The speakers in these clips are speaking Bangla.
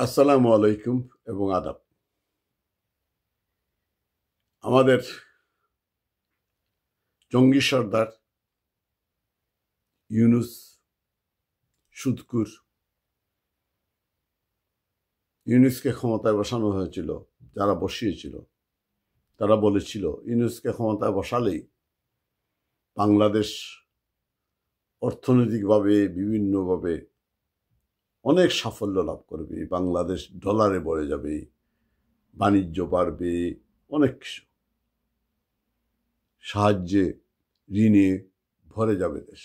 আসসালামু আলাইকুম এবং আদাব। আমাদের জঙ্গি সর্দার ইউনুস সুদকুর ইউনুসকে ক্ষমতায় বসানো হয়েছিল। যারা বসিয়েছিল তারা বলেছিল ইউনুসকে ক্ষমতায় বসালেই বাংলাদেশ অর্থনৈতিকভাবে বিভিন্নভাবে অনেক সাফল্য লাভ করবে, বাংলাদেশ ডলারে ভরে যাবে, বাণিজ্য বাড়বে, অনেক কিছু সাহায্যে ঋণে ভরে যাবে দেশ।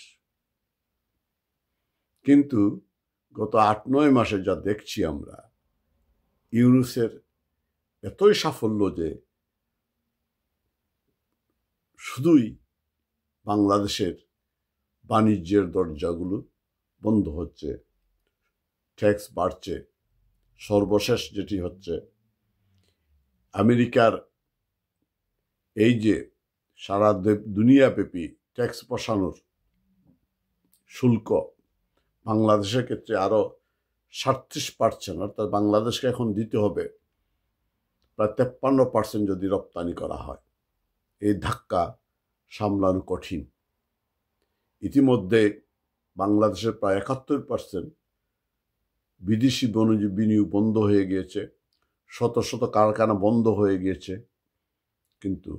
কিন্তু গত ৮-৯ মাসে যা দেখছি আমরা, ইউনুসের এতই সাফল্য যে শুধুই বাংলাদেশের বাণিজ্যের দরজাগুলো বন্ধ হচ্ছে, ট্যাক্স বাড়ছে। সর্বশেষ যেটি হচ্ছে, আমেরিকার এই যে সারা দুনিয়াব্যাপী ট্যাক্স বসানোর শুল্ক বাংলাদেশের ক্ষেত্রে আরও 37%, অর্থাৎ বাংলাদেশকে এখন দিতে হবে প্রায় 53% যদি রপ্তানি করা হয়। এই ধাক্কা সামলানো কঠিন। ইতিমধ্যে বাংলাদেশের প্রায় 71% বিদেশি বিনিয়োগ বন্ধ হয়ে গিয়েছে, শত শত কারখানা বন্ধ হয়ে গিয়েছে। কিন্তু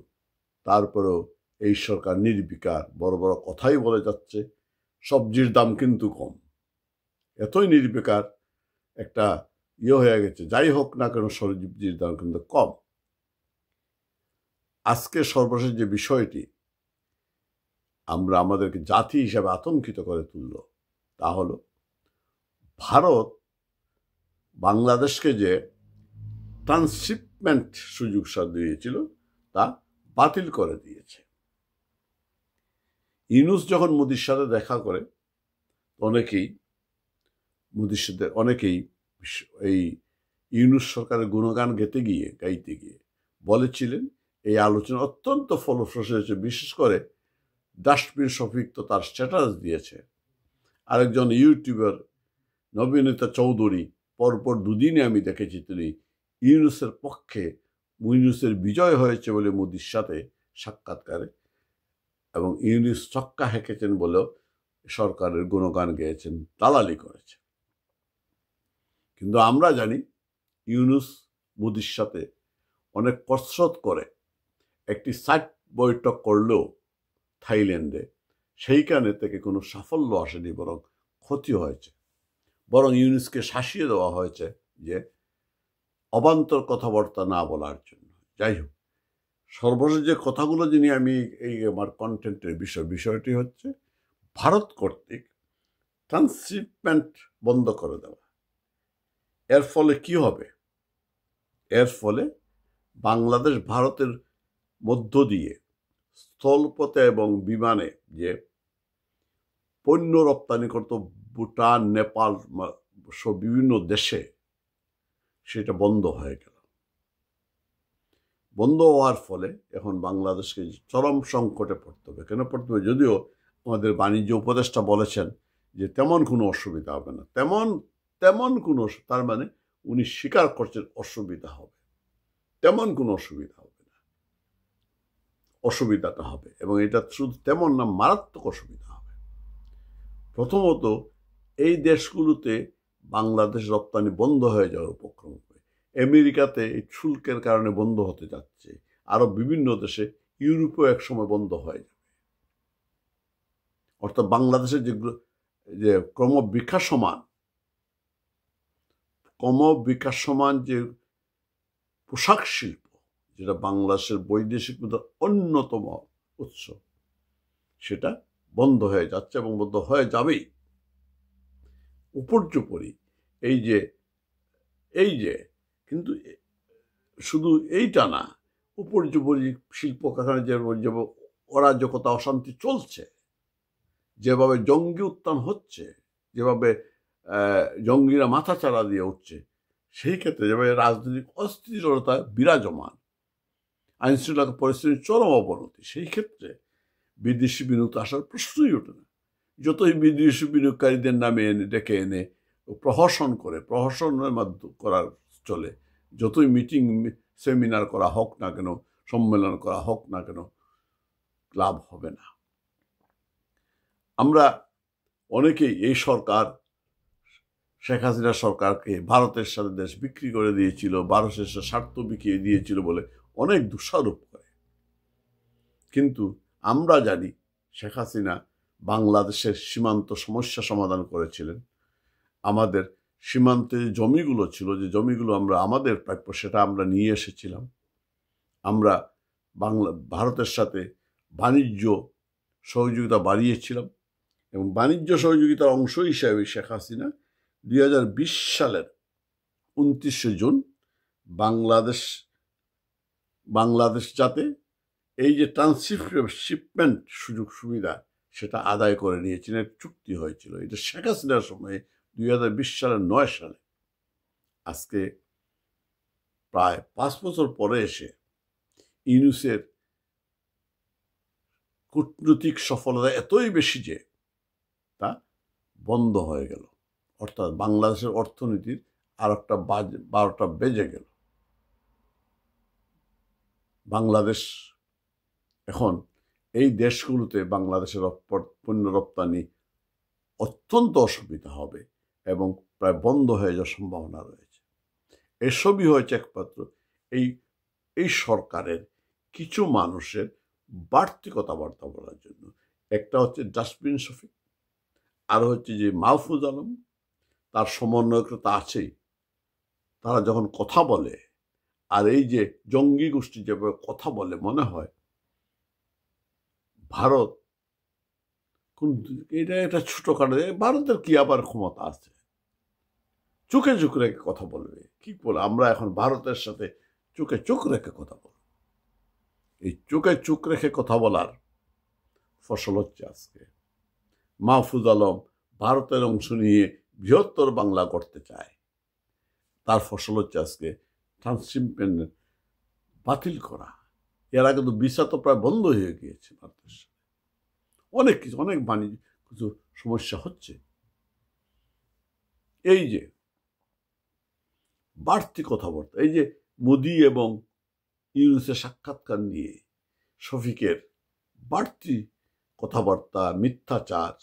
তারপরেও এই সরকার নির্বিকার, বড় বড় কথাই বলে যাচ্ছে সবজির দাম কিন্তু কম। এতই নির্বিকার একটা হয়ে গেছে, যাই হোক না কেন সবজির দাম কিন্তু কম। আজকে সর্বশেষ যে বিষয়টি আমাদেরকে জাতি হিসাবে আতঙ্কিত করে তুলল, তা হলো ভারত বাংলাদেশকে যে ট্রান্সশিপমেন্ট সুযোগ দিয়েছিল তা বাতিল করে দিয়েছে। ইউনুস যখন মোদির সাথে দেখা করে, অনেকেই এই ইউনুস সরকারের গুণগান গাইতে গিয়ে বলেছিলেন এই আলোচনা অত্যন্ত ফলপ্রসূ হয়েছে। বিশেষ করে ডাস্টবিন শফিক তো তার স্ট্যাটাস দিয়েছে। আরেকজন ইউটিউবার নবীনতা চৌধুরী পরপর দুদিনে আমি দেখেছি তিনি ইউনুসের পক্ষে, ইউনুসের বিজয় হয়েছে বলে মোদির সাথে সাক্ষাৎকারে, এবং ইউনুস চক্কা হেঁকেছেন বলেও সরকারের গুণগান গেয়েছেন, দালালি করেছে। কিন্তু আমরা জানি ইউনুস মোদির সাথে অনেক কসরত করে একটি সাইট বৈঠক করলেও থাইল্যান্ডে, সেইখানে থেকে কোনো সাফল্য আসেনি, বরং ক্ষতি হয়েছে। বরং ইউনুসকে শাসিয়ে দেওয়া হয়েছে যে অবান্তর কথাবার্তা না বলার জন্য। যাই হোক, সর্বশেষ যে কথাগুলো যিনি আমি এই আমার কন্টেন্টের বিষয়টি হচ্ছে ভারত কর্তৃক ট্রান্সশিপমেন্ট বন্ধ করে দেওয়া। এর ফলে কি হবে? এর ফলে বাংলাদেশ ভারতের মধ্য দিয়ে স্থলপথে এবং বিমানে যে পণ্য রপ্তানি করত ভুটান, নেপাল সব বিভিন্ন দেশে, সেটা বন্ধ হয়ে গেল। বন্ধ হওয়ার ফলে এখন বাংলাদেশকে চরম সংকটে পড়তে হবে। কেন পড়তে হবে? যদিও আমাদের বাণিজ্য উপদেষ্টা বলেছেন যে তেমন কোনো অসুবিধা হবে না, তেমন কোনো, তার মানে উনি স্বীকার করছেন অসুবিধা হবে, তেমন কোনো অসুবিধা হবে না। অসুবিধাটা হবে, এবং এটা শুধু তেমন না, মারাত্মক অসুবিধা হবে। প্রথমত, এই দেশগুলোতে বাংলাদেশ রপ্তানি বন্ধ হয়ে যাওয়ার উপক্রম হবে। আমেরিকাতে এই শুল্কের কারণে বন্ধ হতে যাচ্ছে, আরো বিভিন্ন দেশে, ইউরোপেও একসময় বন্ধ হয়ে যাবে। অর্থাৎ বাংলাদেশের যে ক্রমবিকাশমান যে পোশাক শিল্প, যেটা বাংলাদেশের বৈদেশিক মুদ্রার অন্যতম উৎস, সেটা বন্ধ হয়ে যাচ্ছে এবং বন্ধ হয়ে যাবেই। উপর্যুপরি এই যে কিন্তু শুধু এইটা না, উপর্যুপরি শিল্প কারখানা যে অরাজকতা, অশান্তি চলছে, যেভাবে জঙ্গি উত্থান হচ্ছে, যেভাবে জঙ্গিরা মাথা চাড়া দিয়ে উঠছে, সেই ক্ষেত্রে যেভাবে রাজনৈতিক অস্থিরতা বিরাজমান, আইনশৃঙ্খলা পরিস্থিতির চরম অবনতি, সেই ক্ষেত্রে বিদেশি বিনিয়োগ আসার প্রশ্নই ওঠে না। যতই বিদেশি বিনিয়োগকারীদের নামে ডেকে এনে প্রহসন করে, প্রহসনের মাধ্যমে করার চলে, যতই মিটিং সেমিনার করা হোক না কেন, সম্মেলন করা হোক না কেন, লাভ হবে না। আমরা অনেকেই এই সরকার, শেখ হাসিনা সরকারকে ভারতের সাথে দেশ বিক্রি করে দিয়েছিল, ভারতের স্বার্থ বিকিয়ে দিয়েছিল বলে অনেক দোষারোপ করে। কিন্তু আমরা জানি শেখ হাসিনা বাংলাদেশের সীমান্ত সমস্যা সমাধান করেছিলেন। আমাদের সীমান্তে যে জমিগুলো ছিল, যে জমিগুলো আমরা আমাদের প্রাপ্য, সেটা আমরা নিয়ে এসেছিলাম। আমরা ভারতের সাথে বাণিজ্য সহযোগিতা বাড়িয়েছিলাম এবং বাণিজ্য সহযোগিতার অংশ হিসাবে শেখ হাসিনা 2020 সালের 29শে জুন বাংলাদেশ যাতে এই যে ট্রান্সশিপমেন্ট সুযোগ সুবিধা সেটা আদায় করে নিয়েছিলেন, একটা চুক্তি হয়েছিল। এটা শেখ হাসিনার সময়ে 2020 সালের 9 সালে। আজকে প্রায় 5 বছর পরে এসে ইউনূসের কূটনৈতিক সফলতা এতই বেশি যে তা বন্ধ হয়ে গেল, অর্থাৎ বাংলাদেশের অর্থনীতির আর একটা 12টা বেজে গেল। বাংলাদেশ এখন এই দেশগুলোতে বাংলাদেশের পণ্য রপ্তানি অত্যন্ত অসুবিধা হবে এবং প্রায় বন্ধ হয়ে যাওয়ার সম্ভাবনা রয়েছে। এসবই হয়েছে একমাত্র এই সরকারের কিছু মানুষের বাড়তি কথাবার্তা বলার জন্য। একটা হচ্ছে ডাস্টবিন শফিক, আর হচ্ছে যে মাহফুজ আলম, তার সমন্বয়কতা আছেই। তারা যখন কথা বলে, আর এই যে জঙ্গি গোষ্ঠী যেভাবে কথা বলে, মনে হয় ভারত এটা একটা ছোটখাটো, ভারতের কি আবার ক্ষমতা আছে, চোখে চোখ রেখে কথা বলবে। কি বলে, আমরা এখন ভারতের সাথে চোখে চোখ রেখে কথা বলব। এই চোখে চোখ রেখে কথা বলার ফসল হচ্ছে আজকে মাহফুজ আলম ভারতের অংশ নিয়ে বৃহত্তর বাংলা করতে চায়। তার ফসল হচ্ছে আজকে ট্রান্সশিপমেন্ট বাতিল করা। এর আগে তো ভিসা তো প্রায় বন্ধ হয়ে গিয়েছে ভারতের সাথে। অনেক বাণিজ্য কিছু সমস্যা হচ্ছে। এই যে বাড়তি কথাবার্তা, এই যে মোদি এবং ইউনূসের সাক্ষাৎকার নিয়ে শফিকের বাড়তি কথাবার্তা, মিথ্যাচার,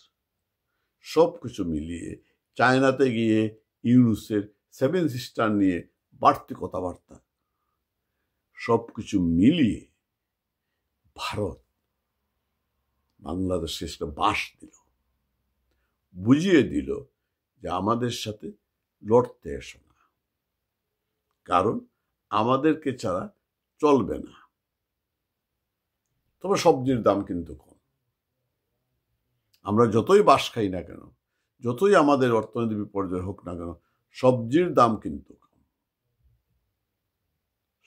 সব কিছু মিলিয়ে চায়নাতে গিয়ে ইউনূসের 7 সিস্টার নিয়ে বাড়তি কথাবার্তা, সব কিছু মিলিয়ে ভারত বাংলাদেশে একটা বাস দিল, বুঝিয়ে দিল যে আমাদের সাথে লড়তে এসো না, কারণ আমাদেরকে ছাড়া চলবে না। তবে সবজির দাম কিন্তু কম। আমরা যতই বাস খাই না কেন, যতই আমাদের অর্থনীতি বিপর্যয় হোক না কেন, সবজির দাম কিন্তু কম।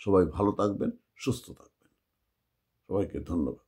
সবাই ভালো থাকবেন, সুস্থ থাকবেন। সবাইকে ধন্যবাদ।